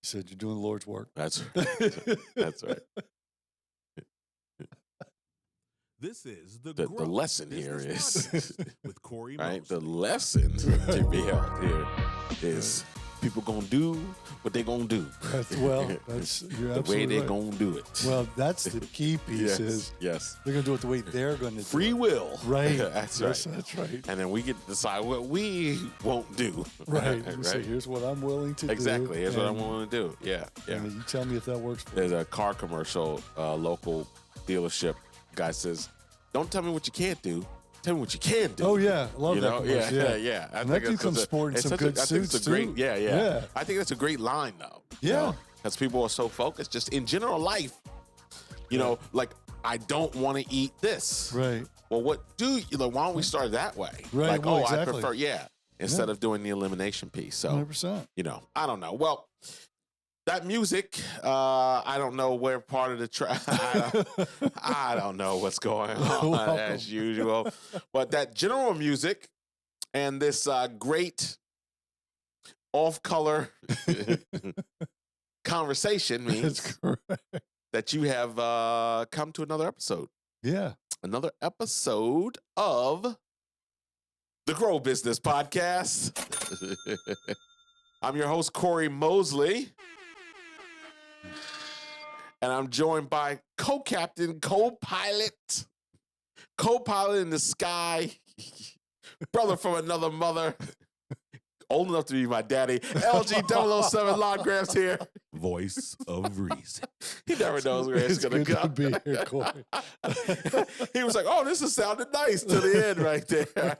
said, you're doing the Lord's work. That's right. That's right. This is The lesson here is with Cory right. Mosley. The lesson to be held here is people gonna do what they gonna do. That's you're the way they right. gonna do it. Well, that's the key piece. Yes. They're gonna do it the way they're gonna do Free it. will. Right. That's yes, right. That's right. And then we get to decide what we won't do. Right. right. So here's what I'm willing to do. Exactly. Here's what I'm willing to do. Yeah. Yeah. And you tell me if that works for There's a car commercial, local dealership. Guy says, "Don't tell me what you can't do. Tell me what you can do." Oh yeah, I love that. Yeah. And that dude comes sporting some good suits too. Yeah. I think that's a great line though. Yeah. Because people are so focused, just in general life. You know, like I don't want to eat this. Right. Well, what do you? Like, why don't we start that way? Right. Like, well, I exactly. prefer, instead of doing the elimination piece. So, 100%. you know, I don't know. Well, that music, I don't know where part of the track. I don't know what's going on as usual. But that general music and this great off-color conversation means that you have come to another episode. Yeah. Another episode of the Grow Business Podcast. I'm your host, Cory Mosley. And I'm joined by co-captain, co-pilot in the sky, brother from another mother, old enough to be my daddy, LG 007 Lon Graham's here. Voice of reason. He never knows where it's going to go. To be here, Cory. He was like, "Oh, this is sounding nice" to the end right there.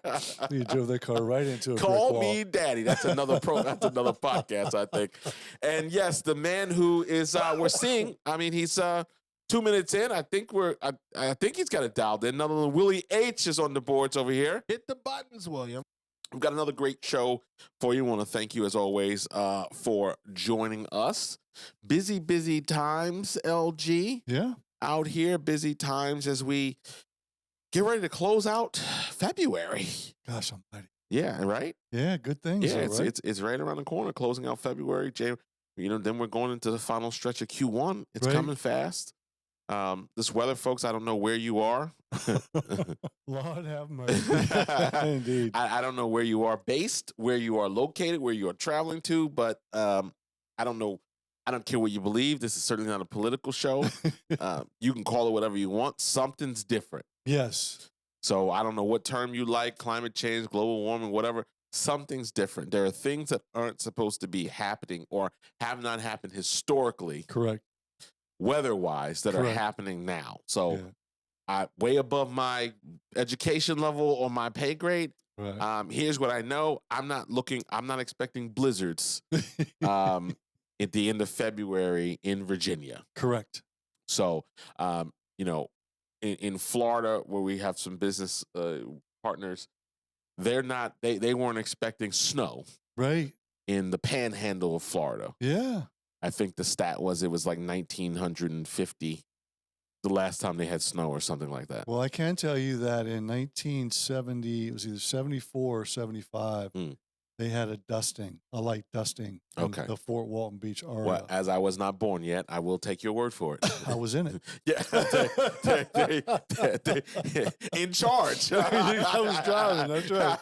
You drove that car right into a Call brick me wall. daddy. That's another podcast, I think. And yes, the man who is we're seeing. I mean, he's 2 minutes in. I think he's got it dialed in. Another Willie H is on the boards over here. Hit the buttons, William. We've got another great show for you. I want to thank you, as always, for joining us. Busy times, LG. Yeah. Out here, busy times as we get ready to close out February. Gosh almighty. Yeah, right? Yeah, good things. Yeah, though, right? it's right around the corner, closing out February. You know, then we're going into the final stretch of Q1. It's coming fast. This weather, folks, I don't know where you are. Lord have mercy. Indeed. I don't know where you are based, where you are located, where you are traveling to, but I don't know. I don't care what you believe. This is certainly not a political show. You can call it whatever you want. Something's different. Yes. So I don't know what term you like, climate change, global warming, whatever. Something's different. There are things that aren't supposed to be happening or have not happened historically. Correct. Weather-wise that are happening now. So I way above my education level or my pay grade. Right. Here's what I know. I'm not expecting blizzards at the end of February in Virginia. Correct. So, you know, in Florida, where we have some business partners, they weren't expecting snow. Right. In the panhandle of Florida. Yeah. I think the stat was it was like 1950 the last time they had snow or something like that. Well, I can tell you that in 1970, it was either 74 or 75, they had a light dusting in the Fort Walton Beach area. Well, as I was not born yet, I will take your word for it. I was in it. Yeah. In charge. I was driving, that's right.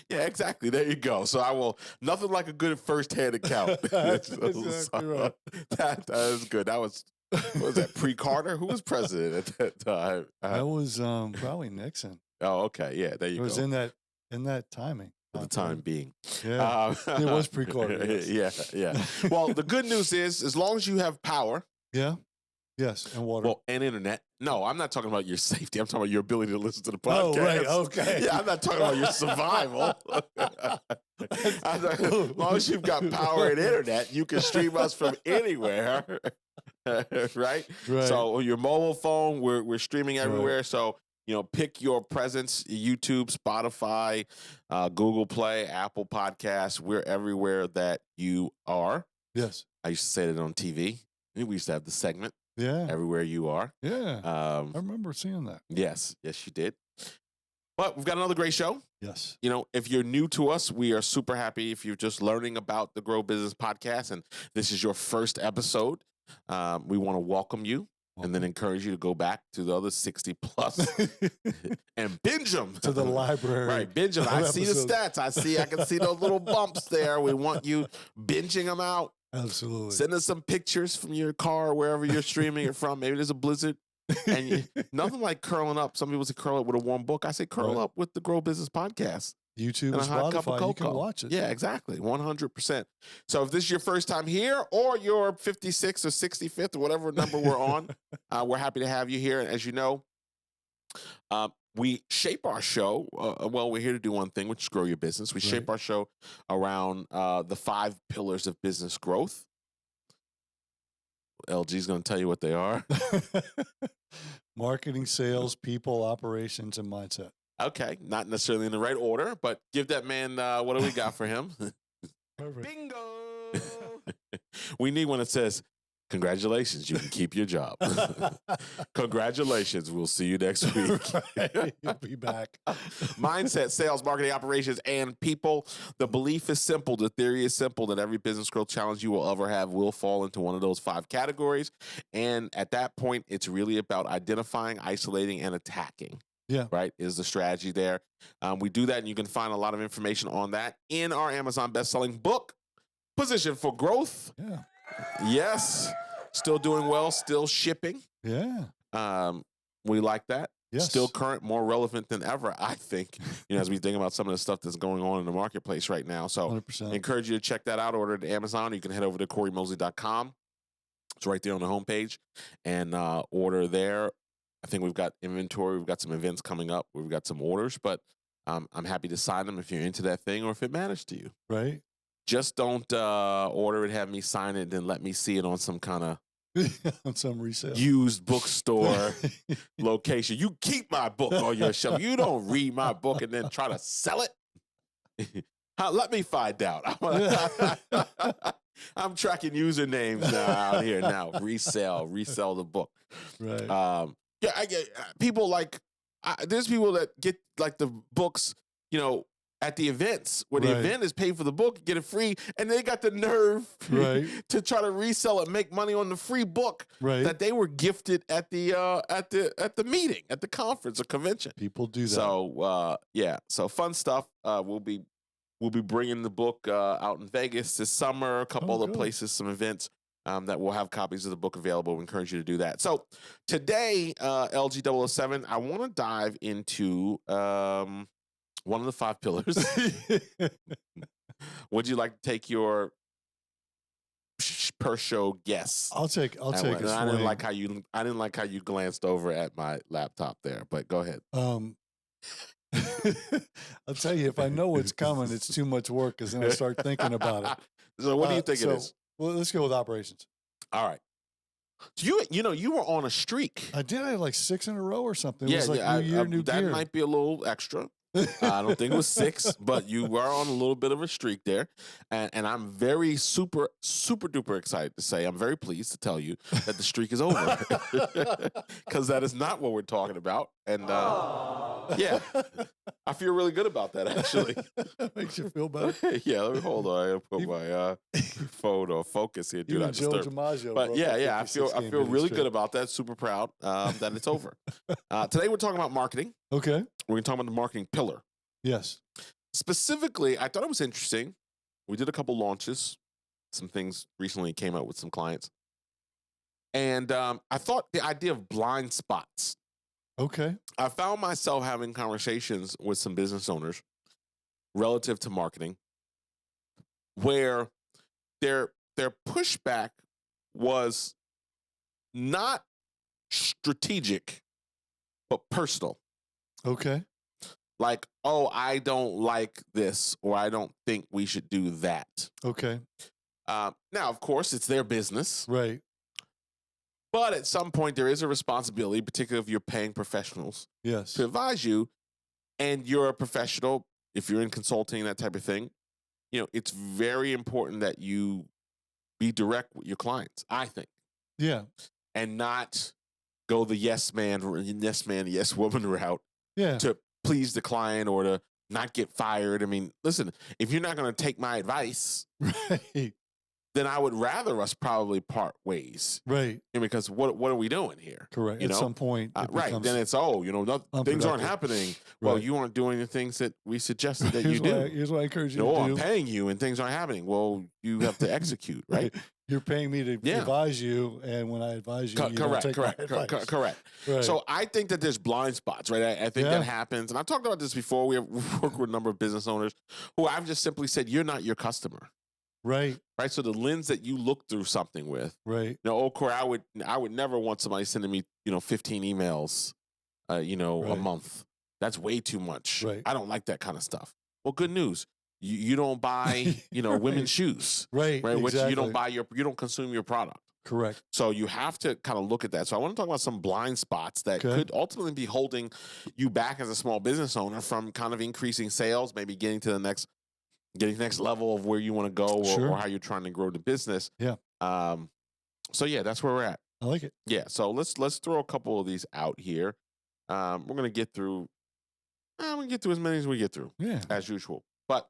Yeah, exactly. There you go. So nothing like a good first-hand account. That's exactly right. That is good. That was, what was that, pre-Carter? Who was president at that time? That was probably Nixon. Oh, okay. Yeah, there you go. It was in that timing. For the time being. Yeah. It was pre-Carter. Yes. Yeah. Well, the good news is, as long as you have power. Yeah. Yes. And water. Well, and internet. No, I'm not talking about your safety. I'm talking about your ability to listen to the podcast. Oh, right. Okay. Yeah, I'm not talking about your survival. As long as you've got power and internet, you can stream us from anywhere. Right? So your mobile phone, we're streaming everywhere. Right. So, you know, pick your presence, YouTube, Spotify, Google Play, Apple Podcasts. We're everywhere that you are. Yes. I used to say that on TV. We used to have the segment. Yeah. Everywhere you are. Yeah. I remember seeing that. Yes. Yes, you did. But we've got another great show. Yes. You know, if you're new to us, we are super happy if you're just learning about the Grow Business Podcast and this is your first episode. We want to welcome you and then encourage you to go back to the other 60 plus and binge them. To the library. Right, binge them. I see the stats. I can see those little bumps there. We want you binging them out. Absolutely. Send us some pictures from your car, wherever you're streaming it from. Maybe there's a blizzard. And nothing like curling up. Some people say curl up with a warm book. I say curl up with the Grow Business Podcast. YouTube and Spotify, you can watch it. Yeah, exactly. 100%. So if this is your first time here or your 56th or 65th or whatever number we're on, we're happy to have you here. And as you know, we shape our show. Well, we're here to do one thing, which is grow your business. We shape our show around the 5 pillars of business growth. LG's going to tell you what they are. Marketing, sales, people, operations, and mindset. Okay. Not necessarily in the right order, but give that man, what do we got for him? Perfect. Bingo. We need one that says, congratulations, you can keep your job. Congratulations, we'll see you next week. Right. You'll be back. Mindset, sales, marketing, operations, and people. The belief is simple. The theory is simple that every business growth challenge you will ever have will fall into one of those 5 categories. And at that point, it's really about identifying, isolating, and attacking. Yeah. Right, is the strategy there. We do that, and you can find a lot of information on that in our Amazon best-selling book, Position for Growth. Yeah. Yes. Still doing well, still shipping. Yeah. We like that. Yes. Still current, more relevant than ever, I think, as we think about some of the stuff that's going on in the marketplace right now. So 100%. I encourage you to check that out. Order it at Amazon. You can head over to CoryMosley.com. It's right there on the homepage and order there. I think we've got inventory. We've got some events coming up. We've got some orders, but I'm happy to sign them if you're into that thing or if it matters to you. Right. Just don't order it, have me sign it, and let me see it on some kind of on some resale used bookstore location. You keep my book on your shelf. You don't read my book and then try to sell it. Let me find out. I'm tracking usernames now out here now. Resell the book. Right. Yeah, I get people like there's people that get like the books, at the events where the event is paid for the book, get it free, and they got the nerve to try to resell it, make money on the free book that they were gifted at the meeting, at the conference or convention. People do that. So so fun stuff. We'll be bringing the book out in Vegas this summer, a couple other places, some events. That will have copies of the book available. We encourage you to do that. So today, LG007, I want to dive into one of the 5 pillars. Would you like to take your per show guess? I'll take a I didn't like how you glanced over at my laptop there, but go ahead. I'll tell you, if I know what's coming, it's too much work because then I start thinking about it. So what do you think it is? Well, let's go with operations. All right. So you were on a streak. I did. I had like 6 in a row or something. It Yeah, was like New Year, New that Gear. might be a little extra. I don't think it was 6, but you were on a little bit of a streak there. And I'm very super, super duper excited to say, I'm very pleased to tell you that the streak is over. Because that is not what we're talking about. And yeah, I feel really good about that, actually. Makes you feel better. Yeah, let me hold on. I gotta put my phone or focus here. Do not disturb. But I feel really good about that. Super proud that it's over. Today we're talking about marketing. Okay. We're going to talk about the marketing pillar. Yes. Specifically, I thought it was interesting. We did a couple launches. Some things recently came out with some clients. And I thought the idea of blind spots. Okay. I found myself having conversations with some business owners relative to marketing where their pushback was not strategic, but personal. Okay. Like, oh, I don't like this, or I don't think we should do that. Okay. Now, of course, it's their business. Right. But at some point, there is a responsibility, particularly if you're paying professionals, Yes. to advise you. And you're a professional, if you're in consulting, that type of thing, it's very important that you be direct with your clients, I think. Yeah. And not go the yes man, yes woman route. Yeah. To please the client or to not get fired. I mean, listen, if you're not going to take my advice, right, then I would rather us probably part ways. Right. Because what are we doing here? Correct. At some point, right. Then it's, things aren't happening. Well, you aren't doing the things that we suggested that you do. Here's what I encourage you to do. I'm paying you and things aren't happening. Well, you have to execute, right? You're paying me to advise you, and when I advise you, you don't take my advice. Correct. Right. So I think that there's blind spots, right? I think that happens. And I've talked about this before. We've worked with a number of business owners who I've just simply said, you're not your customer. Right. Right. So the lens that you look through something with, right. Cory, I would never want somebody sending me, 15 emails, a month. That's way too much. Right. I don't like that kind of stuff. Well, good news. You don't buy, women's shoes. Right. Right. Exactly. Which you don't consume your product. Correct. So you have to kind of look at that. So I want to talk about some blind spots that could ultimately be holding you back as a small business owner from kind of increasing sales, maybe getting to the next level of where you want to go or how you're trying to grow the business. Yeah. So that's where we're at. I like it. Yeah. So let's throw a couple of these out here. We're gonna get through. I'm gonna get through as many as we get through. Yeah. As usual. But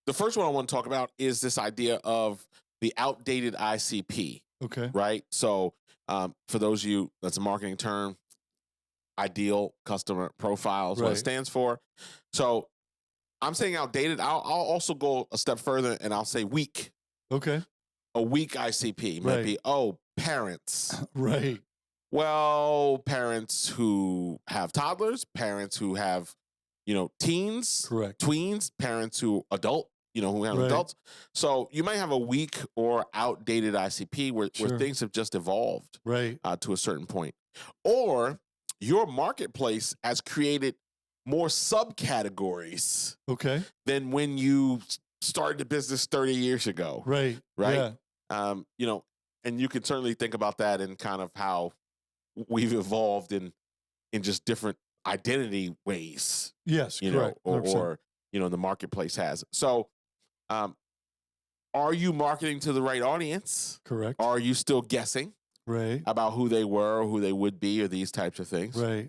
the first one I want to talk about is this idea of the outdated ICP. Okay. Right. So for those of you, that's a marketing term. Ideal customer profile is what it stands for. So I'm saying outdated. I'll also go a step further and I'll say weak. Okay. A weak ICP might be, parents. Right. Well, parents who have toddlers, parents who have, teens, correct, tweens, parents who who have adults. So you might have a weak or outdated ICP where things have just evolved to a certain point. Or your marketplace has created more subcategories than when you started the business 30 years ago. Right. Yeah. And you can certainly think about that in kind of how we've evolved in just different identity ways. Yes, correct. Or the marketplace has. So are you marketing to the right audience? Correct. Are you still guessing about who they were or who they would be or these types of things? Right.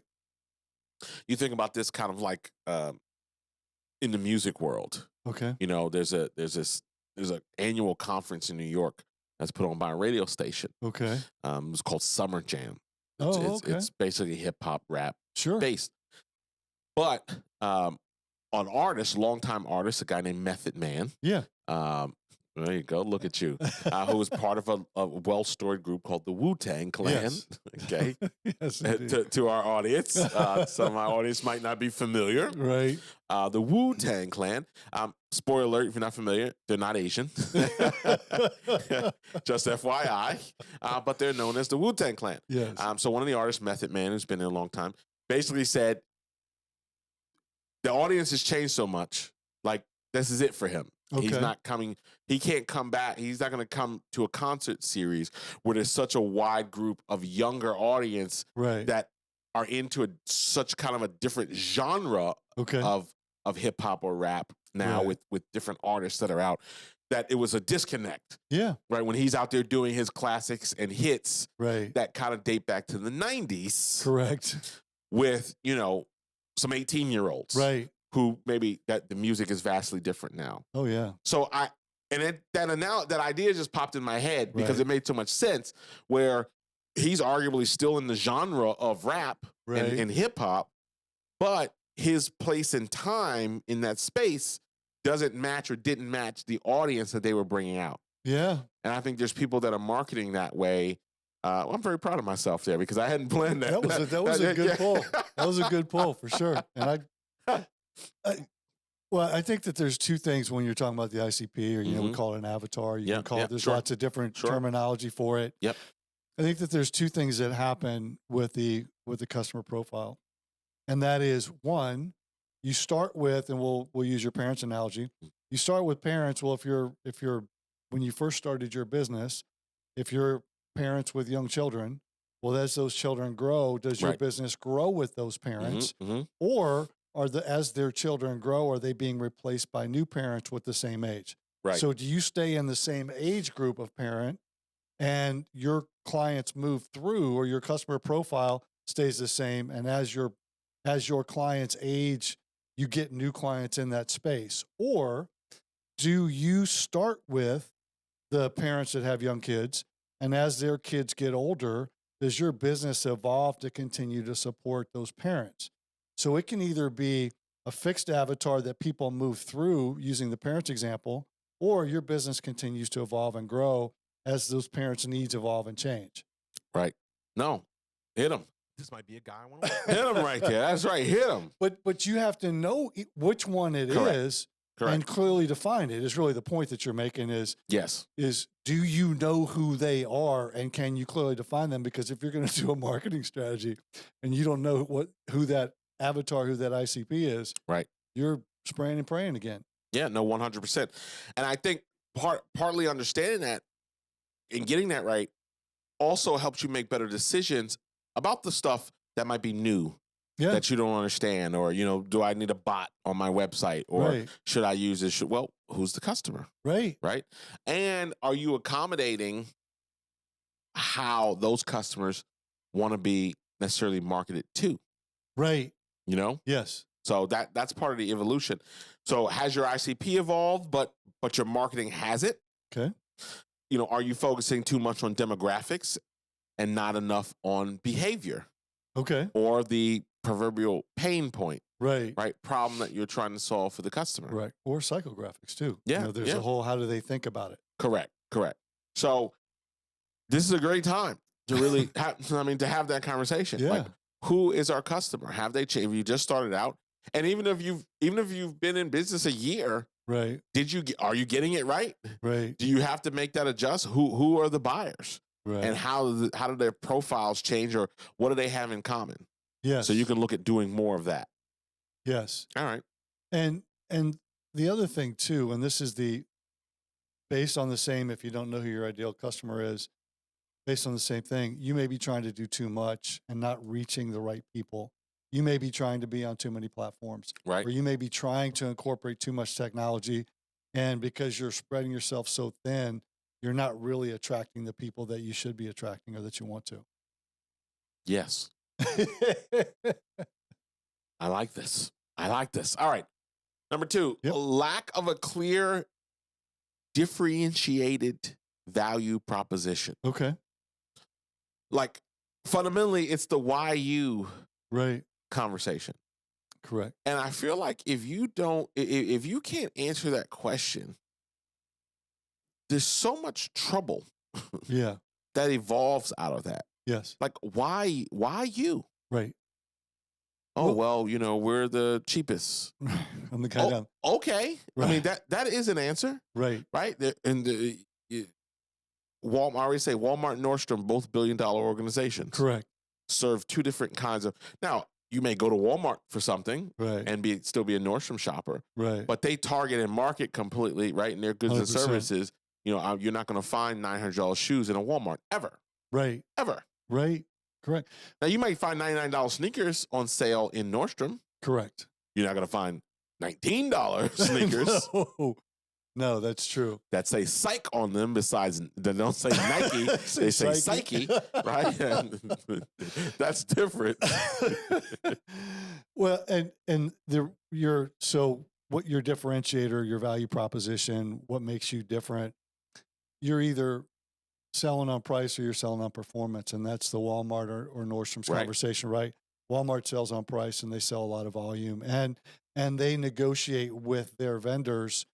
You think about this kind of like in the music world. Okay. There's an annual conference in New York that's put on by a radio station. Okay. It's called Summer Jam. It's basically hip hop rap based. But on artists, longtime artists, a guy named Method Man. Yeah. There you go. Look at you. Who was part of a well-storied group called the Wu-Tang Clan. Yes. Okay. Yes, to our audience. Some of my audience might not be familiar. Right. The Wu-Tang Clan. Spoiler alert, if you're not familiar, they're not Asian. Just FYI. But they're known as the Wu-Tang Clan. Yes. So one of the artists, Method Man, who's been there a long time, basically said, the audience has changed so much. Like, this is it for him. Okay. He's not coming. He can't come back. He's not going to come to a concert series where there's such a wide group of younger audience that are into such kind of a different genre of hip hop or rap now with different artists that are out. That it was a disconnect. Yeah. Right. When he's out there doing his classics and hits that kind of date back to the 90s. Correct. With, some 18-year-olds. Right. Who maybe that the music is vastly different now. Oh yeah. So that idea just popped in my head because it made so much sense. Where he's arguably still in the genre of rap and hip hop, but his place and time in that space doesn't match or didn't match the audience that they were bringing out. Yeah. And I think there's people that are marketing that way. I'm very proud of myself there because I hadn't planned that. That was a good pull. That was a good pull for sure. And I think that there's two things when you're talking about the ICP, or we call it an avatar. You can call it. There's lots of different terminology for it. Yep. I think that there's two things that happen with the customer profile, and that is one, you start with, and we'll use your parents' analogy. You start with parents. Well, if you're when you first started your business, if you're parents with young children, well, as those children grow, does your business grow with those parents, or as their children grow, are they being replaced by new parents with the same age? Right. So do you stay in the same age group of parent and your clients move through, or your customer profile stays the same? And as your as your clients age, you get new clients in that space? Or do you start with the parents that have young kids, and as their kids get older, does your business evolve to continue to support those parents? So it can either be a fixed avatar that people move through using the parents example, or your business continues to evolve and grow as those parents' needs evolve and change. Right. No, hit him. This might be a guy I want to Hit him right there. That's right. Hit him. But you have to know which one it is and clearly define it. Is really the point that you're making is, yes, is do you know who they are and can you clearly define them? Because if you're going to do a marketing strategy and you don't know who that avatar, who that ICP is, right, you're spraying and praying again. Yeah, no, 100%. And I think partly understanding that and getting that right also helps you make better decisions about the stuff that might be new. Yeah. That you don't understand, or, do I need a bot on my website, or should I use this? Well, who's the customer? Right. Right. And are you accommodating how those customers want to be necessarily marketed to? Right. Yes. So that's part of the evolution. So has your ICP evolved, but your marketing hasn't? Okay. Are you focusing too much on demographics and not enough on behavior? Okay. Or the proverbial pain point. Right. Problem that you're trying to solve for the customer. Right. Or psychographics too. Yeah. There's a whole, how do they think about it? Correct. So this is a great time to really to have that conversation. Yeah. Like, who is our customer? Have they changed? If you just started out, and even if you've been in business a year, right? Are you getting it right? Right. Do you have to make that adjust? Who are the buyers? Right. And how do their profiles change, or what do they have in common? Yes. So you can look at doing more of that. Yes. All right. And the other thing too, and this is based on the same, if you don't know who your ideal customer is, based on the same thing, you may be trying to do too much and not reaching the right people. You may be trying to be on too many platforms. Right. Or you may be trying to incorporate too much technology. And because you're spreading yourself so thin, you're not really attracting the people that you should be attracting or that you want to. Yes. I like this. All right. Number 2, lack of a clear, differentiated value proposition. Okay. Like, fundamentally, it's the why you conversation. Correct. And I feel like if you can't answer that question, there's so much trouble that evolves out of that. Yes. Like, why you? Right. Oh, well, we're the cheapest. I'm the guy down. Okay. Right. I mean, that is an answer. Right. Right. And Walmart, I always say Walmart and Nordstrom, both billion-dollar organizations. Correct. Serve two different kinds of. Now, you may go to Walmart for something and still be a Nordstrom shopper. Right. But they target and market completely, right? And their goods 100%. And services, you're not going to find $900 shoes in a Walmart ever. Right. Ever. Right. Correct. Now, you might find $99 sneakers on sale in Nordstrom. Correct. You're not going to find $19 sneakers. No, that's true. That say psych on them, besides they don't say Nike, they say psyche, right? That's different. Well, and what your differentiator, your value proposition, what makes you different, you're either selling on price or you're selling on performance. And that's the Walmart or Nordstrom's conversation, right? Walmart sells on price and they sell a lot of volume, and they negotiate with their vendors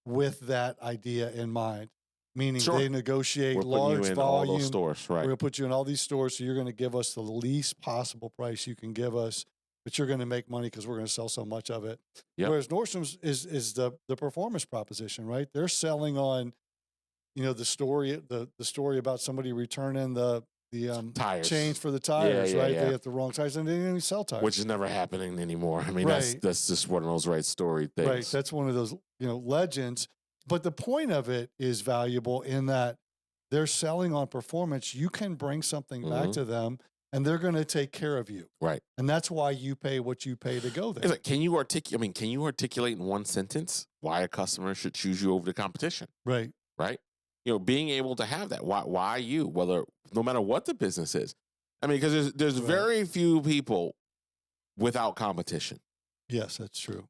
with that idea in mind, meaning they negotiate large volume. All those stores, right? We're going to put you in all these stores, so you're going to give us the least possible price you can give us, but you're going to make money because we're going to sell so much of it. Yep. Whereas Nordstrom's is the performance proposition, right? They're selling on, the story about somebody returning the tires, change for the tires, right? They get the wrong tires and they didn't even sell tires, which is never happening anymore. I mean, that's just one of those story things. Right. That's one of those, legends. But the point of it is valuable in that they're selling on performance. You can bring something back to them and they're going to take care of you. Right. And that's why you pay what you pay to go there. Like, can you articulate in one sentence why a customer should choose you over the competition? Right. Right. Being able to have that, why you, no matter what the business is. I mean, because there's very few people without competition. Yes, that's true.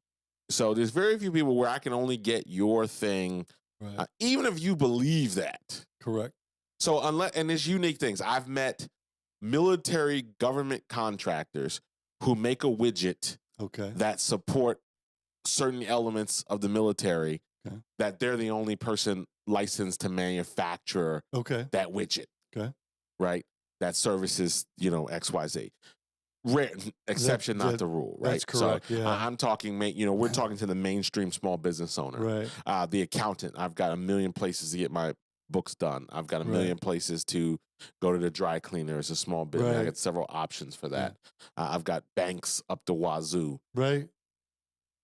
So there's very few people where I can only get your thing, Right. even if you believe that. Correct. So and there's unique things. I've met military government contractors who make a widget that support certain elements of the military that they're the only person licensed to manufacture that widget. Right? That services, XYZ. Rare exception, not the rule, right? That's correct. So I'm talking, we're talking to the mainstream small business owner, right? The accountant. I've got a million places to get my books done. I've got a million places to go to the dry cleaner as a small business. I got several options for that. I've got banks up the wazoo. Right.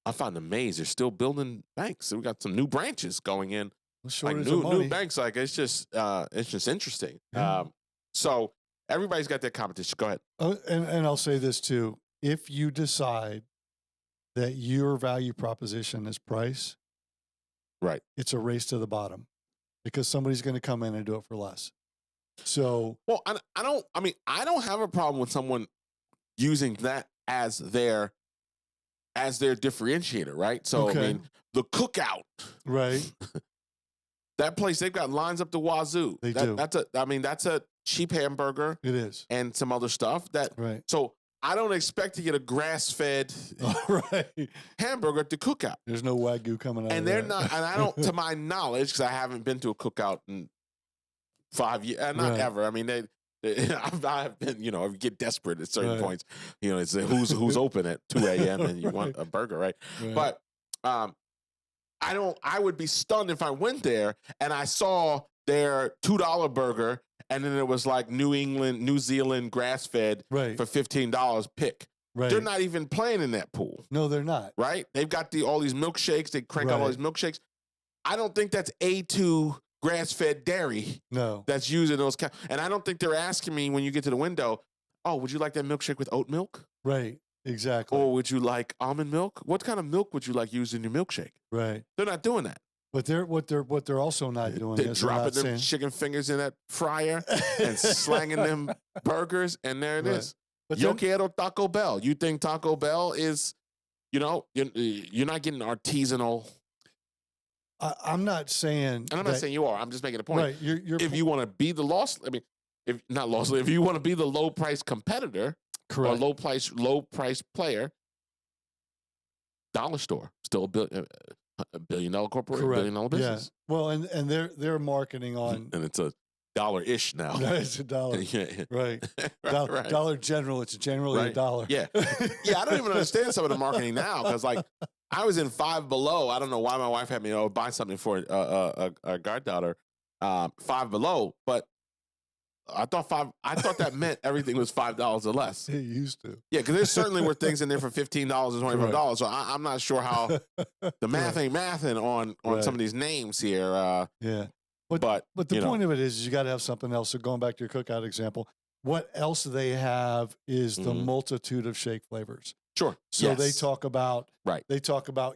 I find amazed they're still building banks. We got some new branches going in, like new banks. Like it's just interesting. Yeah. So everybody's got their competition. Go ahead. Oh, and I'll say this too: if you decide that your value proposition is price, right, it's a race to the bottom because somebody's going to come in and do it for less. So, well, I don't have a problem with someone using that as their differentiator, right? So I mean, the Cookout, right? That place, they've got lines up the wazoo. They do. That's a cheap hamburger. It is, and some other stuff. So I don't expect to get a grass-fed hamburger at the Cookout. There's no Wagyu coming out. And they're not. And I don't, to my knowledge, because I haven't been to a Cookout in 5 years, not ever. I mean, I've been, if you get desperate at certain points, it's who's open at 2 a.m. and you want a burger, right? But I would be stunned if I went there and I saw their $2 burger and then it was like New Zealand grass-fed for $15 pick. Right. They're not even playing in that pool. No, they're not. Right? They've got all these milkshakes. They crank out all these milkshakes. I don't think that's A2 grass-fed dairy. No. That's using those. And I don't think they're asking me when you get to the window, oh, would you like that milkshake with oat milk? Right. Exactly. Or would you like almond milk? What kind of milk would you like used in your milkshake? Right. They're not doing that. But what they're also not doing they're is dropping them chicken fingers in that fryer and slanging them burgers, and there it is. But Yo quiero Taco Bell. You think Taco Bell is, you're not getting artisanal. I'm not saying, and I'm not saying you are. I'm just making a point. Right. If you want to be the if you want to be the low price competitor, correct, or low price player, dollar store still a $1 billion corporation, $1 billion business. Yeah. Well, and they're marketing on, and it's $1-ish now. It's $1. Right. Dollar General. It's generally $1. Yeah. Yeah. I don't even understand some of the marketing now because I was in Five Below. I don't know why my wife had me buy something for a goddaughter. Five Below, but I thought that meant everything was $5 or less. It used to. Yeah, because there certainly were things in there for $15 or $25. So I'm not sure how the math ain't mathing on some of these names here. Yeah. But the point of it is you got to have something else. So going back to your Cookout example, what else they have is the multitude of shake flavors. Sure. So they talk about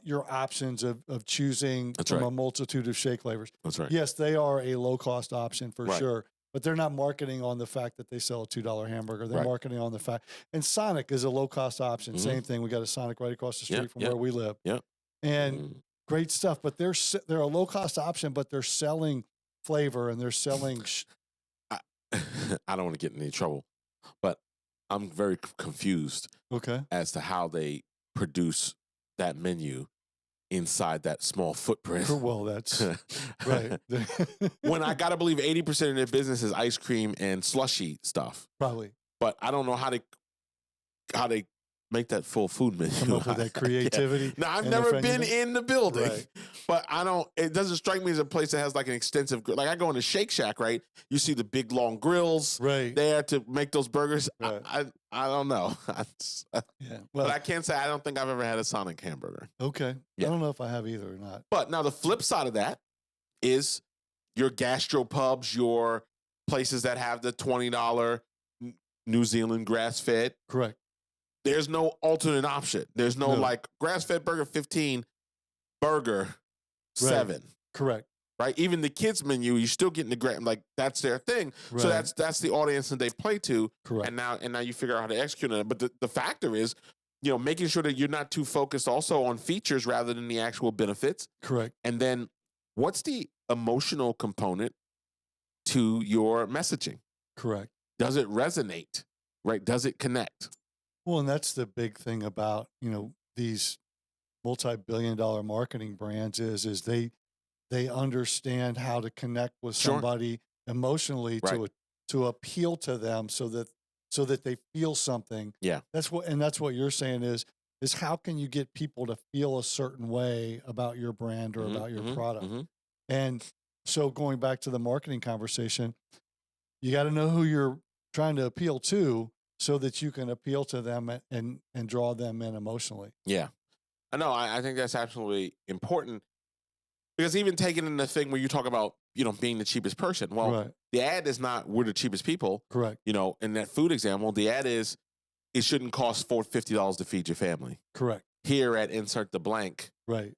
your options of choosing from a multitude of shake flavors. That's right. Yes, they are a low cost option for sure. But they're not marketing on the fact that they sell a $2 hamburger. They're marketing on the fact. And Sonic is a low-cost option. Same thing. We got a Sonic right across the street from where we live. Yeah. And great stuff. But they're a low-cost option, but they're selling flavor and they're selling. I don't want to get in any trouble, but I'm very confused as to how they produce that menu inside that small footprint. Well, that's right. When I got to believe 80% of their business is ice cream and slushy stuff. Probably. But I don't know how they make that full food menu. Come up with that creativity. Now, I've never been in the building, but it doesn't strike me as a place that has like an extensive, like I go into Shake Shack, right? You see the big long grills there to make those burgers. Right. I don't know. But I can't say I don't think I've ever had a Sonic hamburger. Okay. Yeah. I don't know if I have either or not. But now the flip side of that is your gastropubs, your places that have the $20 New Zealand grass-fed. Correct. There's no alternate option. There's no like grass-fed burger 15, burger 7. Correct. Right? Even the kids menu, you're still getting the like that's their thing. Right. So that's the audience that they play to. Correct. And now you figure out how to execute on it. But the factor is making sure that you're not too focused also on features rather than the actual benefits. Correct. And then what's the emotional component to your messaging? Correct. Does it resonate? Right? Does it connect? Well, and that's the big thing about, these multi-billion-dollar marketing brands is they understand how to connect with somebody emotionally to appeal to them so that they feel something. Yeah. That's what you're saying is how can you get people to feel a certain way about your brand or about your product? And so going back to the marketing conversation, you got to know who you're trying to appeal to so that you can appeal to them and draw them in emotionally. Yeah. No, I think that's absolutely important, because even taking in the thing where you talk about, being the cheapest person. Well, the ad is not we're the cheapest people. Correct. In that food example, the ad is it shouldn't cost $50 to feed your family. Correct. Here at insert the blank. Right.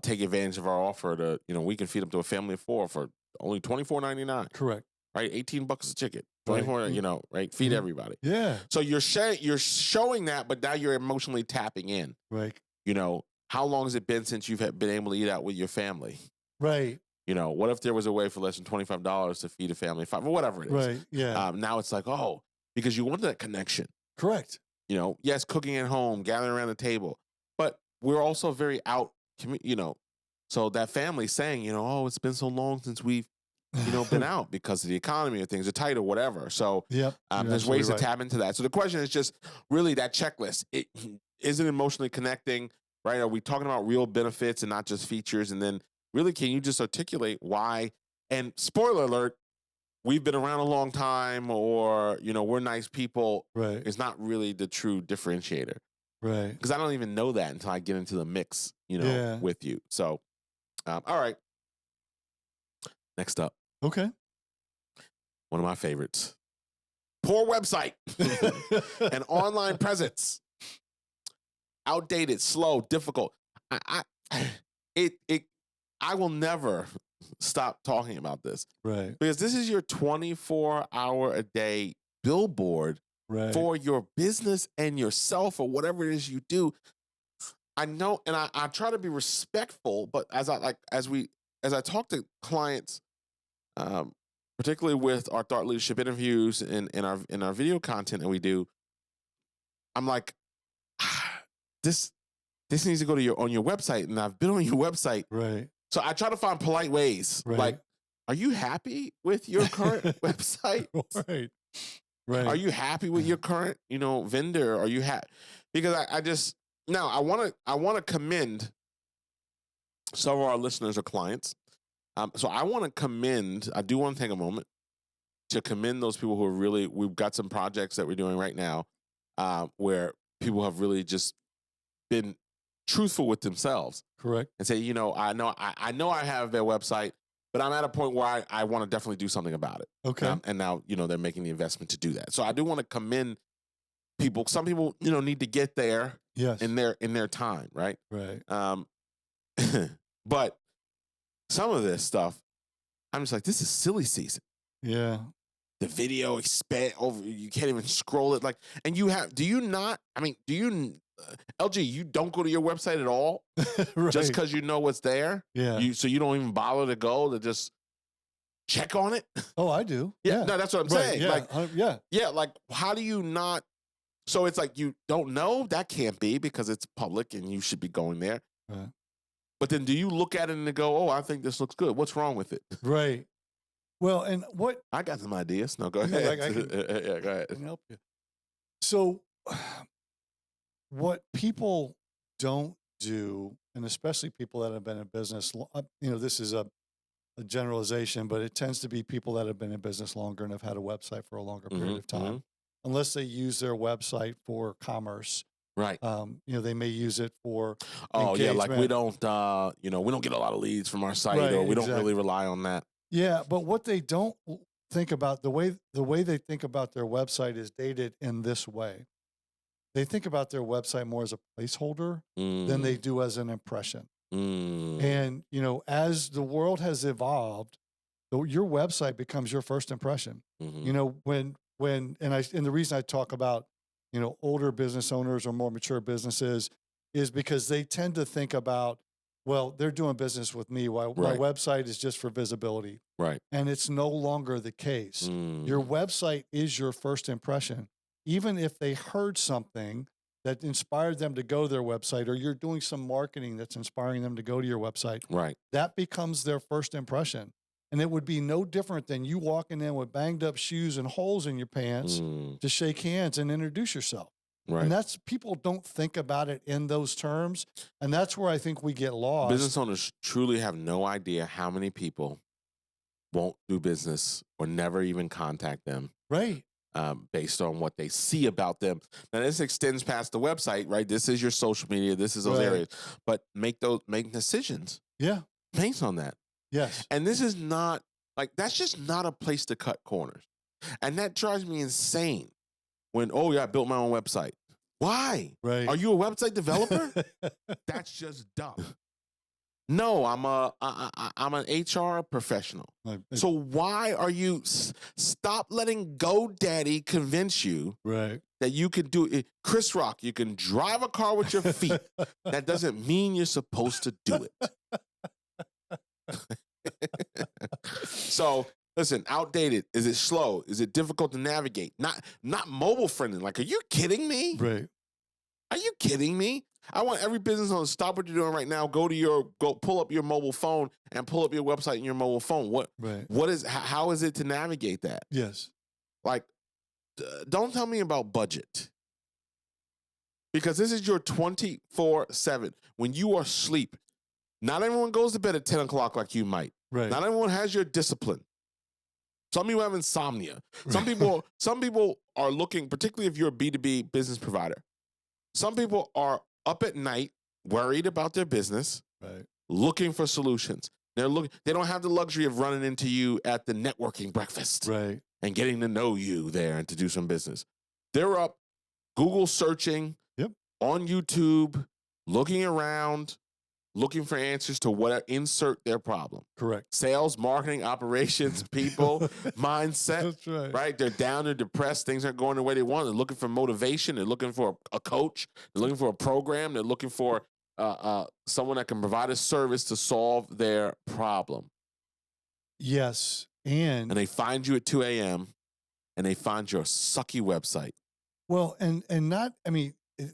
Take advantage of our offer to, we can feed them to a family of 4 for only $24.99. Correct. Right. $18 a ticket. 24, right. Feed everybody. Yeah. So you're showing that, but now you're emotionally tapping in. Right. How long has it been since you've been able to eat out with your family? Right. What if there was a way for less than $25 to feed a family of 5 or whatever it is? Right. Yeah. Now it's like, because you want that connection. Correct. Yes, cooking at home, gathering around the table, but we're also very out, so that family saying, it's been so long since we've, been out because of the economy or things are tight or whatever. So there's ways to tap into that. So the question is just really that checklist. Is it emotionally connecting, right? Are we talking about real benefits and not just features? And then really, can you just articulate why? And spoiler alert, we've been around a long time, or, we're nice people. Right. It's not really the true differentiator. Right. Because I don't even know that until I get into the mix, with you. So, all right. Next up. Okay. One of my favorites. Poor website and online presence. Outdated, slow, difficult. I will never stop talking about this. Right. Because this is your 24-hour-a-day billboard for your business and yourself or whatever it is you do. I know, and I try to be respectful, but as I talk to clients, particularly with our thought leadership interviews and in our video content that we do, I'm like, this needs to go to on your website, and I've been on your website. Right. So I try to find polite ways. Right. Like, are you happy with your current website? Right. Right. Are you happy with your current, vendor? Are you happy? Because I want to commend some of our listeners or clients. So I want to I do want to take a moment to commend those people who are really, we've got some projects that we're doing right now where people have really just been truthful with themselves. Correct. And say, I know I have their website, but I'm at a point where I want to definitely do something about it. Okay. And now, they're making the investment to do that. So I do want to commend people. Some people, need to get there in their time. Right. Right. But some of this stuff, I'm just like, this is silly season. Yeah. The video expand over, you can't even scroll it. And LG, you don't go to your website at all Right. just because you know what's there? Yeah. So you don't even bother to go to just check on it? Oh, I do. Yeah. No, that's what I'm saying. Yeah. Yeah. How do you not? So it's like, you don't know? That can't be, because it's public and you should be going there. Right. But then do you look at it and go, oh, I think this looks good. What's wrong with it? Right. Well, and what? I got some ideas. No, go ahead. I can, yeah, go ahead. I can help you. So what people don't do, and especially people that have been in business, this is a generalization, but it tends to be people that have been in business longer and have had a website for a longer period of time, unless they use their website for commerce. Right. They may use it for engagement. We don't get a lot of leads from our site, or we don't really rely on that. Yeah, but what they don't think about, the way they think about their website is dated in this way. They think about their website more as a placeholder than they do as an impression. And, as the world has evolved, your website becomes your first impression. And the reason I talk about older business owners or more mature businesses is because they tend to think about, well, they're doing business with me. My website is just for visibility. Right. And it's no longer the case. Your website is your first impression. Even if they heard something that inspired them to go to their website, or you're doing some marketing that's inspiring them to go to your website, right, that becomes their first impression. And it would be no different than you walking in with banged up shoes and holes in your pants to shake hands and introduce yourself. Right. And that's, people don't think about it in those terms. And that's where I think we get lost. Business owners truly have no idea how many people won't do business or never even contact them. Right. Based on what they see about them. Now, this extends past the website, right? This is your social media. This is those areas. But make decisions. Yeah. Based on that. Yes. And this is not, that's just not a place to cut corners. And that drives me insane when, I built my own website. Why? Right. Are you a website developer? That's just dumb. No, I'm an HR professional. So why are you stop letting GoDaddy convince you that you can do it? Chris Rock, you can drive a car with your feet. That doesn't mean you're supposed to do it. So listen, outdated. Is it slow? Is it difficult to navigate? Not mobile friendly. Are you kidding me? Right. Are you kidding me? I want every business owner to stop what you're doing right now. Go pull up your mobile phone and pull up your website in your mobile phone. How is it to navigate that? Yes. Don't tell me about budget. Because this is your 24/7. When you are asleep, not everyone goes to bed at 10 o'clock like you might. Right. Not everyone has your discipline. Some people have insomnia. Some people are looking, particularly if you're a B2B business provider. Some people are up at night, worried about their business, looking for solutions. They don't have the luxury of running into you at the networking breakfast and getting to know you there and to do some business. They're up Google searching, on YouTube, looking around, looking for answers to insert their problem. Correct. Sales, marketing, operations, people, mindset. That's right. Right? They're down, they're depressed, things aren't going the way they want. They're looking for motivation. They're looking for a coach. They're looking for a program. They're looking for someone that can provide a service to solve their problem. Yes. And they find you at 2 a.m. and they find your sucky website. Well, and not,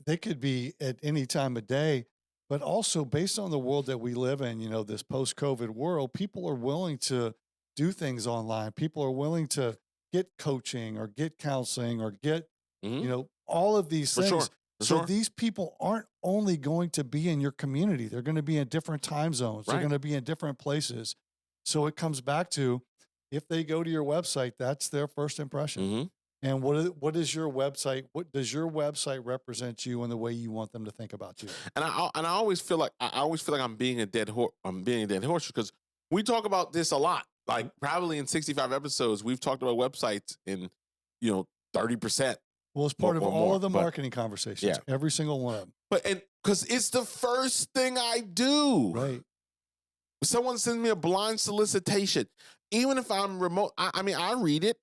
they could be at any time of day. But also based on the world that we live in, this post-COVID world, people are willing to do things online. People are willing to get coaching or get counseling or get, all of these things. So these people aren't only going to be in your community. They're going to be in different time zones. They're going to be in different places. So it comes back to, if they go to your website, that's their first impression. And what is your website? What does your website represent you in the way you want them to think about you? And I always feel like I'm being a dead horse. I'm being a dead horse because we talk about this a lot. Probably in 65 episodes, we've talked about websites in 30%. Well, it's part of all of the marketing conversations. Every single one of them. But because it's the first thing I do. Right. Someone sends me a blind solicitation, even if I'm remote. I read it.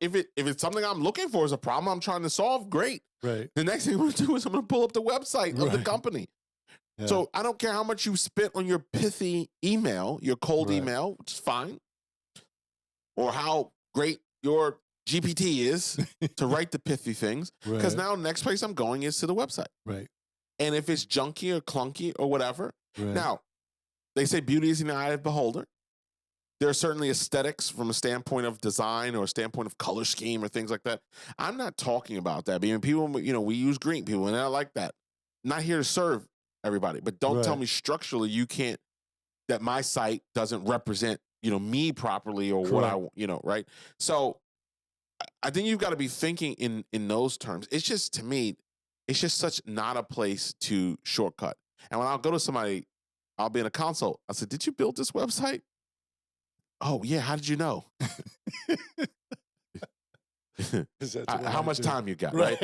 If it's something I'm looking for, is a problem I'm trying to solve, great. Right. The next thing I'm going to do is I'm going to pull up the website of the company. Yeah. So I don't care how much you spent on your pithy email, your cold email, which is fine, or how great your GPT is to write the pithy things. Because now the next place I'm going is to the website. Right. And if it's junky or clunky or whatever, now they say beauty is in the eye of the beholder. There are certainly aesthetics from a standpoint of design or a standpoint of color scheme or things like that. I'm not talking about that. People, we use green people and I like that. Not here to serve everybody, but don't tell me structurally that my site doesn't represent, me properly or what I, right? So I think you've got to be thinking in those terms. It's just, to me, it's just such not a place to shortcut. And when I'll go to somebody, I'll be in a consult. I said, did you build this website? Oh, yeah. How did you know? How much time you got, right?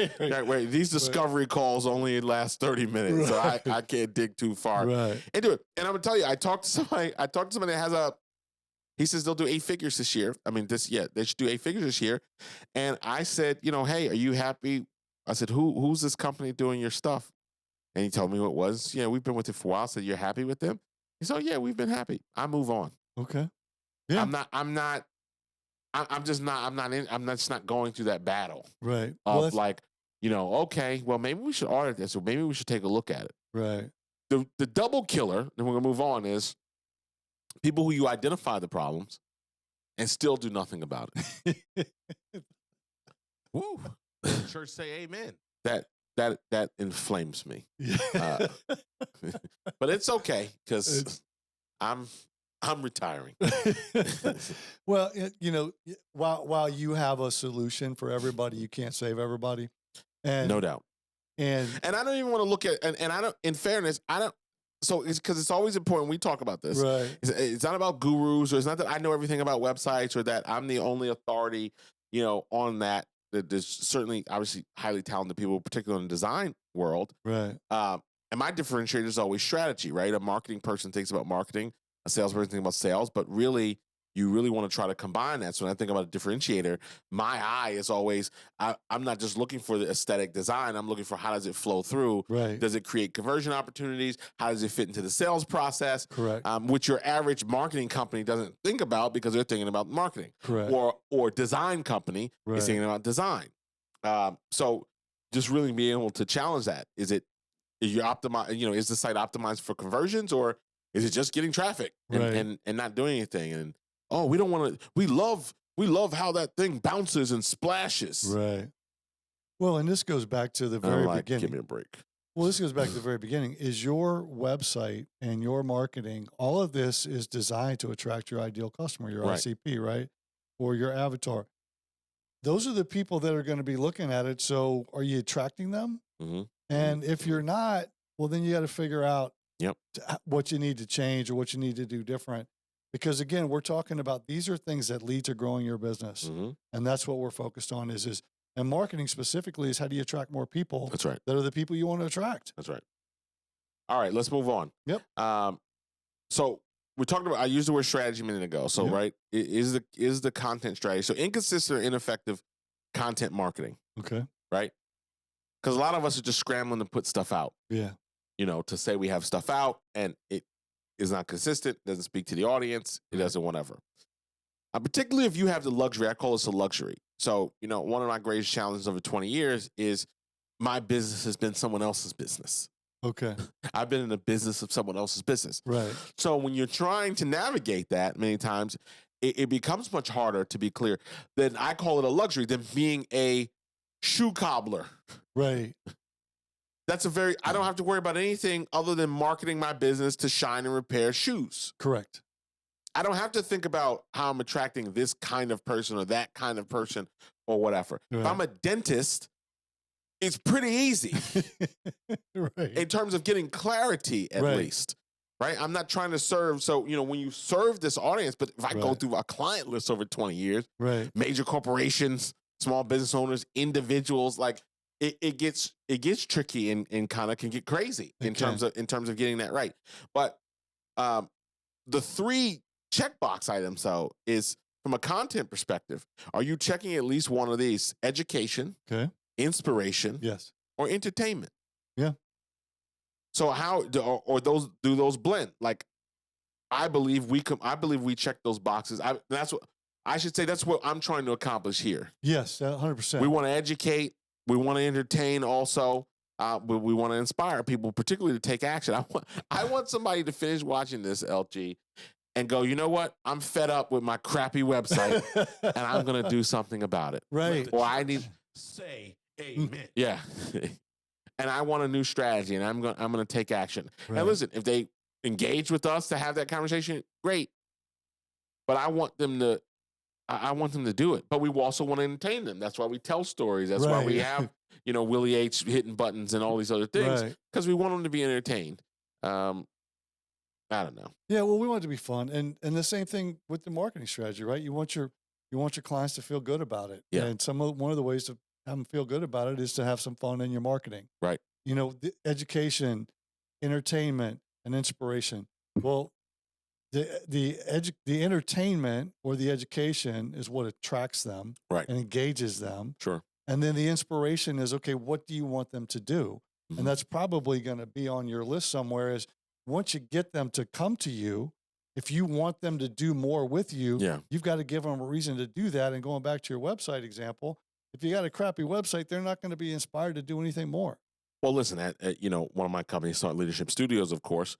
These discovery calls only last 30 minutes, so I can't dig too far into it. And I'm going to tell you, I talked to somebody that he says they'll do 8 figures this year. They should do 8 figures this year. And I said, hey, are you happy I said, who's this company doing your stuff? And he told me what it was. Yeah, we've been with it for a while. I said, you're happy with them? He said, oh, yeah, we've been happy. I move on. Okay. Yeah. I'm just not going through that battle. Right. Of like, okay, well, maybe we should audit this, or maybe we should take a look at it. Right. The double killer, then we're gonna move on, is people who you identify the problems and still do nothing about it. Woo. Church say amen. That inflames me. But it's okay, because I'm retiring. Well, while you have a solution for everybody, you can't save everybody. And no doubt. And I don't even want to look at, and I don't, in fairness, I don't, so it's because it's always important we talk about this. right. It's not about gurus, or it's not that I know everything about websites, or that I'm the only authority, on that. There's certainly, obviously, highly talented people, particularly in the design world. Right. And my differentiator is always strategy, right? A marketing person thinks about marketing, a salesperson thinks about sales, but really, you really want to try to combine that. So when I think about a differentiator, my eye is always, I'm not just looking for the aesthetic design. I'm looking for, how does it flow through? Right. Does it create conversion opportunities? How does it fit into the sales process? Correct. Which your average marketing company doesn't think about, because they're thinking about marketing. Correct. Or design company is thinking about design. So just really being able to challenge that. Is you optimize, is the site optimized for conversions, or is it just getting traffic and not doing anything? And we don't want to, we love how that thing bounces and splashes. Right. Well, and this goes back to the very beginning. Give me a break. Well, this goes back to the very beginning. Is your website and your marketing, all of this is designed to attract your ideal customer, your ICP, right? Or your avatar. Those are the people that are going to be looking at it. So are you attracting them? Mm-hmm. And if you're not, well, then you got to figure out what you need to change or what you need to do different. Because again, we're talking about, these are things that lead to growing your business. Mm-hmm. And that's what we're focused on and marketing specifically is, how do you attract more people? That's right. That are the people you want to attract. That's right. All right, let's move on. Yep. So we talked about, I used the word strategy a minute ago. So, right, is the content strategy. So inconsistent or ineffective content marketing. Okay. Right? Because a lot of us are just scrambling to put stuff out. Yeah. To say we have stuff out, and it is not consistent, doesn't speak to the audience, it doesn't whatever. Particularly if you have the luxury, I call this a luxury. So, one of my greatest challenges over 20 years is my business has been someone else's business. Okay. I've been in the business of someone else's business. Right. So when you're trying to navigate that, many times, it becomes much harder to be clear. Then I call it a luxury than being a shoe cobbler. Right. I don't have to worry about anything other than marketing my business to shine and repair shoes. Correct. I don't have to think about how I'm attracting this kind of person or that kind of person or whatever. Right. If I'm a dentist, it's pretty easy in terms of getting clarity, at least. Right? I'm not trying to serve. So, when you serve this audience, but if I go through a client list over 20 years, major corporations, small business owners, individuals, like it gets tricky and kind of can get crazy in terms of getting that right. But the 3 checkbox items, though, is from a content perspective, are you checking at least one of these? Education, inspiration, or entertainment? Yeah. So how do those blend? Like, I believe we check those boxes. That's what I'm trying to accomplish here. Yes, 100%. We want to educate. We want to entertain also. We want to inspire people, particularly to take action. I want somebody to finish watching this, LG, and go, you know what? I'm fed up with my crappy website, and I'm going to do something about it. Right. Or I need say amen. Yeah. And I want a new strategy, and I'm going to take action. Right. And listen, if they engage with us to have that conversation, great. But I want them to do it. But we also want to entertain them. That's why we tell stories. That's why we have, Willie H hitting buttons and all these other things, because we want them to be entertained. I don't know. Yeah, well, we want it to be fun, and the same thing with the marketing strategy, right? You want your clients to feel good about it. Yeah. And one of the ways to have them feel good about it is to have some fun in your marketing. Right. The education, entertainment, and inspiration. Well, the entertainment or the education is what attracts them, right, and engages them. Sure. And then the inspiration is, okay, what do you want them to do? Mhm. And that's probably going to be on your list somewhere is once you get them to come to you, if you want them to do more with you, Yeah. you've got to give them a reason to do that. And going back to your website example, if you got a crappy website, they're not going to be inspired to do anything more. Well, listen, one of my companies, Thought Leadership Studios, of course,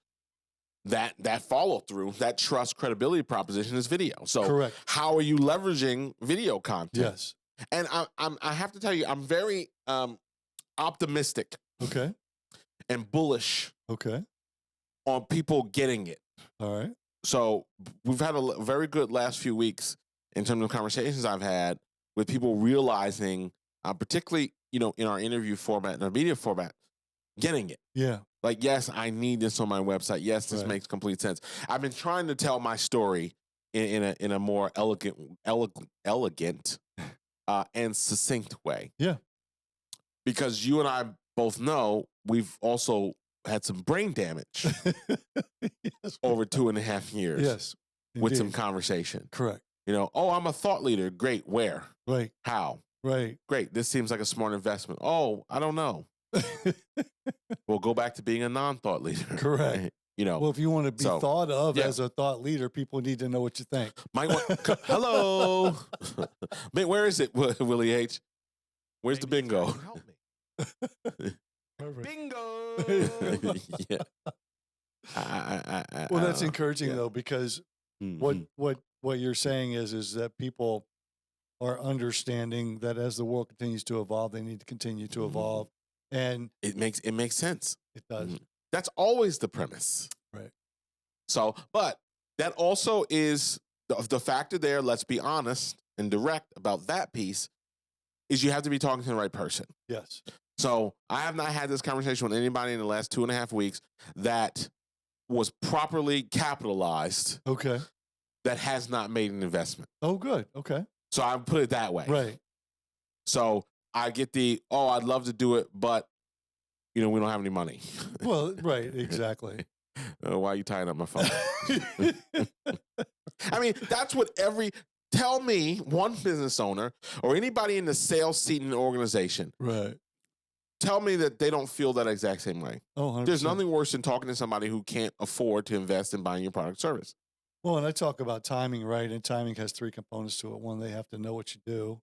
that follow through, that trust credibility proposition is video. So Correct. how are you leveraging video content? Yes. And I have to tell you, I'm very optimistic Okay. and bullish Okay. on people getting it. All right. So we've had a very good last few weeks in terms of conversations I've had with people realizing, particularly, in our interview format and our media format, getting it. Yeah. Like, yes, I need this on my website. Yes, this Right. makes complete sense. I've been trying to tell my story in a more elegant and succinct way. Yeah. Because you and I both know we've also had some brain damage Yes. over 2.5 years. Yes. With some Indeed. conversation. Correct. Oh, I'm a thought leader. Great. Where? Right. How? Right. Great. This seems like a smart investment. Oh, I don't know. We'll go back to being a non-thought leader. Correct. Well, if you want to be thought of as a thought leader, people need to know what you think. Hello. Where is it, Willie H? Where's the Maybe bingo? you can help me. Perfect. Bingo. Yeah. Well, that's encouraging yeah. though, because Mhm. what you're saying is that people are understanding that as the world continues to evolve, they need to continue to Mhm. evolve, and It makes sense. it does. Mhm. That's always the premise. Right. So, but that also is the factor there. Let's be honest and direct about that piece. Is you have to be talking to the right person. Yes. So I have not had this conversation with anybody in the last 2.5 weeks that was properly capitalized Okay. that has not made an investment. Oh, good. Okay. So I put it that way. Right. So I get I'd love to do it, but we don't have any money. Well, right. Exactly. Why are you tying up my phone? I mean, that's what tell me one business owner or anybody in the sales seat in the organization, Right. tell me that they don't feel that exact same way. Oh, 100%. There's nothing worse than talking to somebody who can't afford to invest in buying your product or service. Well, and I talk about timing, right? And timing has 3 components to it. One, they have to know what you do.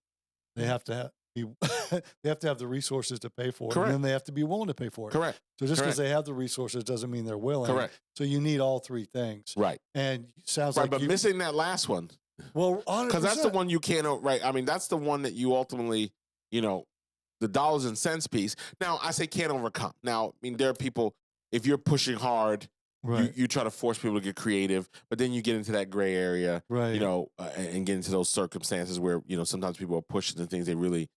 They have to they have to have the resources to pay for it. Correct. And then they have to be willing to pay for it. Correct. So just because Correct. they have the resources doesn't mean they're willing. Correct. So you need all 3 things. Right. And sounds Right, like but missing that last one. Well, 100%. Because that's the one you can't, right? I mean, that's the one that you ultimately, the dollars and cents piece. Now, I say can't overcome. Now, I mean, there are people, if you're pushing hard, Right. you try to force people to get creative, but then you get into that gray area, Right. and get into those circumstances where, sometimes people are pushing the things they really,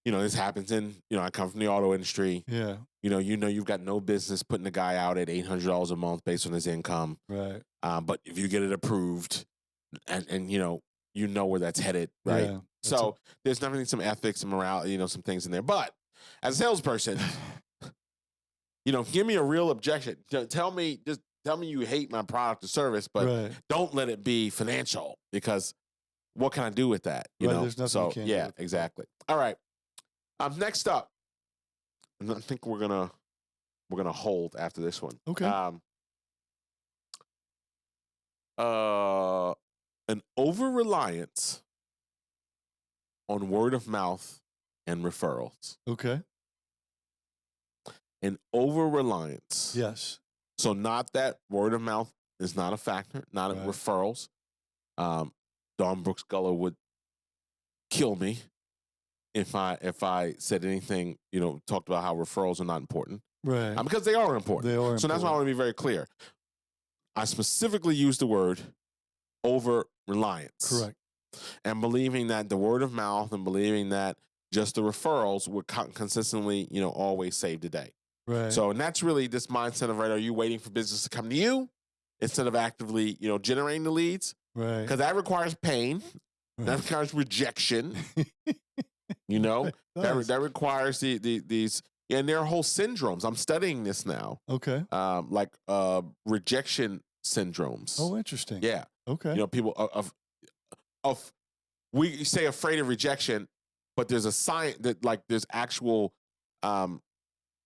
this happens in, I come from the auto industry. Yeah. You've got no business putting a guy out at $800 a month based on his income. Right. But if you get it approved and where that's headed, right? Yeah. So there's definitely some ethics and morality, some things in there. But as a salesperson, give me a real objection. Tell me you hate my product or service, but Right. don't let it be financial, because what can I do with that? You Right, know? there's nothing So you can do yeah, with it. exactly. All right. Next up, and I think we're gonna hold after this one. Okay. An over-reliance on word of mouth and referrals. Okay. An over-reliance. Yes. So not that word of mouth is not a factor, not Right. referrals. Dawn Brooks Guller would kill me if I said anything, talked about how referrals are not important. Right. Because they are important. They are So that's why I want to be very clear. I specifically used the word over-reliance. Correct. And believing that the word of mouth and believing that just the referrals would consistently, always save the day. Right. So, and that's really this mindset of, right, are you waiting for business to come to you instead of actively, generating the leads? Right. Because that requires pain. Right. That requires rejection. It does. that requires these, and there are whole syndromes. I'm studying this now. Okay. Like rejection syndromes. Oh, interesting. Yeah. Okay. People we say afraid of rejection. but there's a science that like there's actual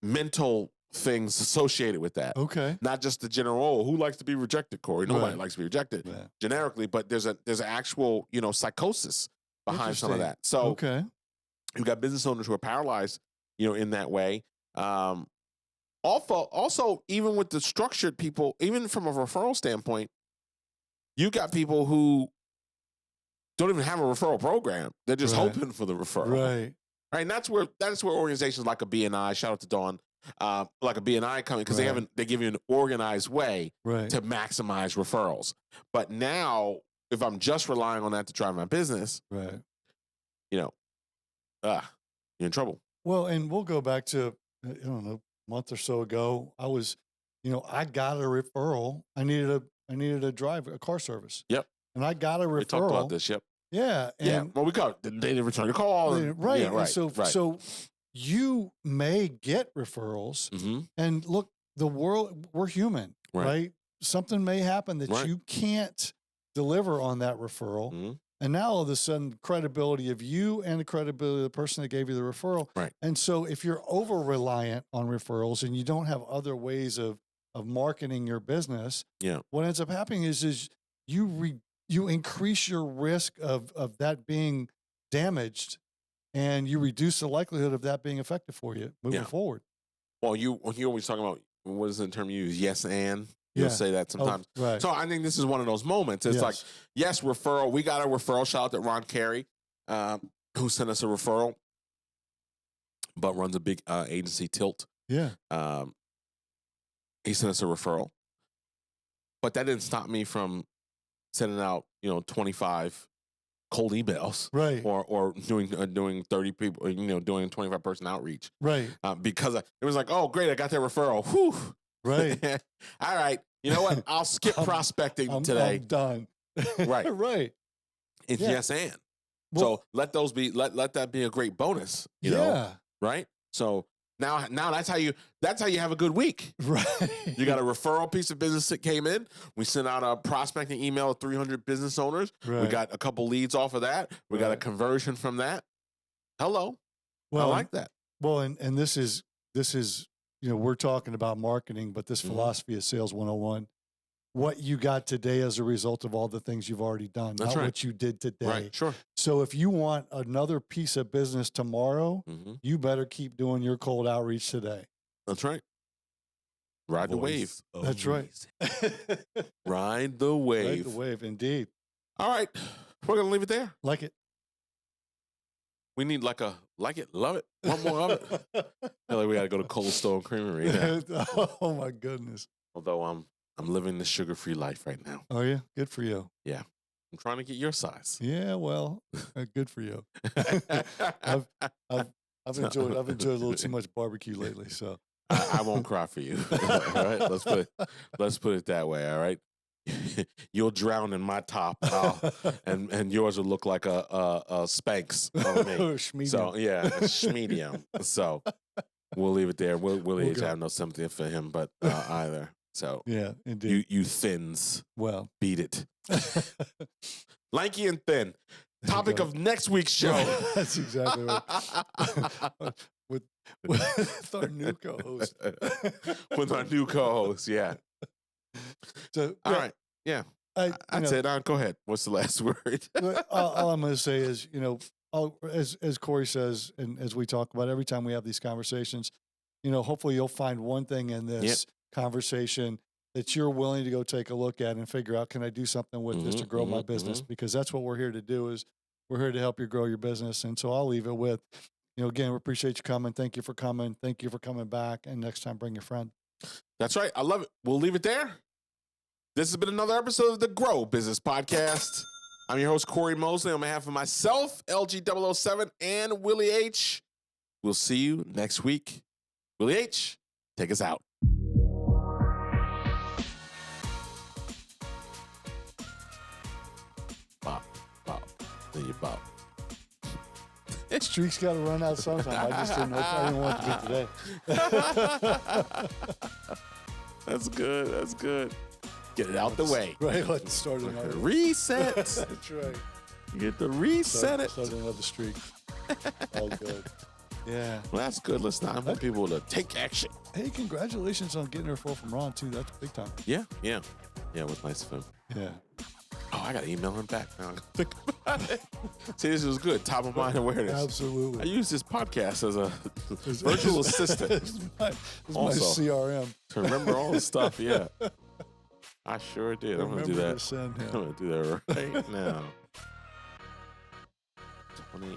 mental things associated with that. Okay. Not just the general, who likes to be rejected, Cory? Nobody likes to be rejected generically, but there's an actual, psychosis behind some of that. So okay. You've got business owners who are paralyzed, in that way. Also, even with the structured people, even from a referral standpoint, you got people who don't even have a referral program. They're just hoping for the referral. Right. Right. And that's where organizations like a BNI, shout out to Dawn, like a BNI coming, because they give you an organized way to maximize referrals. But now, if I'm just relying on that to drive my business, you're in trouble. Well, and we'll go back to, I don't know, a month or so ago. I was, I got a referral. I needed a car service. Yep. And I got a referral. We talked about this. Yep. Yeah. And well, we called. They didn't return your call. Right. Yeah, right. And so you may get referrals, and look, we're human, right? Something may happen that you can't deliver on that referral. And now all of a sudden, credibility of you and the credibility of the person that gave you the referral. Right. And so if you're over reliant on referrals and you don't have other ways of marketing your business, what ends up happening is you increase your risk of that being damaged, and you reduce the likelihood of that being effective for you moving forward. Well, you always talking about, what is the term you use? Yes, and you'll say that sometimes. Right. So I think this is one of those moments. It's like, yes, referral. We got a referral. Shout out to Ron Carey, who sent us a referral, but runs a big agency, Tilt. Yeah. He sent us a referral, but that didn't stop me from sending out, 25 cold emails, or doing 30 people, doing 25 person outreach, because it was like, oh great, I got that referral. Whew. Right. All right. You know what? I'll skip prospecting today. I'm done. Right. Right. It's yes and. So let that be a great bonus. You know. Right. So now that's how you have a good week. Right. You got a referral piece of business that came in. We sent out a prospecting email to 300 business owners. Right. We got a couple leads off of that. We got a conversion from that. Hello. Well, I like that. Well, and this is, we're talking about marketing, but this philosophy is Sales 101. What you got today as a result of all the things you've already done, not what you did today. Right, sure. So if you want another piece of business tomorrow, you better keep doing your cold outreach today. That's right. Ride the wave. That's right. Ride the wave. Ride the wave, indeed. All right. We're going to leave it there. Like it. We need like it, love it, one more of it. I feel like we got to go to Cold Stone Creamery now. Oh my goodness. Although I'm living the sugar-free life right now. Oh yeah, good for you. Yeah, I'm trying to get your size. Yeah, well, good for you. I've enjoyed a little too much barbecue lately, so I won't cry for you. All right, let's put it that way. All right. You'll drown in my top, and yours will look like a Spanx on me. So yeah, a schmedium. So we'll leave it there. We'll each have no sympathy for him, but either. So yeah, indeed. You thins. Well, beat it. Lanky and thin. Topic of next week's show. That's exactly right. With our new co-host. With our new co-host, yeah. So, all right. Yeah. I said, go ahead. What's the last word? all I'm going to say is, as Cory says, and as we talk about every time we have these conversations, hopefully you'll find one thing in this conversation that you're willing to go take a look at and figure out, can I do something with this to grow my business? Because that's what we're here to do, is we're here to help you grow your business. And so I'll leave it with, again, we appreciate you coming. Thank you for coming. Thank you for coming back. And next time, bring your friend. That's right. I love it. We'll leave it there. This has been another episode of the Grow Business Podcast. I'm your host, Cory Mosley, on behalf of myself, LG007, and Willie H. We'll see you next week. Willie H., take us out. Bop, bop, then you bop. Streak's got to run out sometime. I just didn't know if I didn't want it to be today. That's good. That's good. Get it out the way. Right, let's start it. Reset. That's right. You get to reset it. Start another streak. All good. Yeah. Well, that's good. Listen, I want people to take action. Hey, congratulations on getting a referral from Ron, too. That's big time. Yeah. It was nice of him. Yeah. Oh, I got to email him back now. Think about it. See, this was good. Top of mind awareness. Absolutely. I use this podcast as a virtual assistant. It's my CRM. To remember all the stuff, yeah. I sure did. I'm going to do that. Send him. I'm going to do that right now. 20.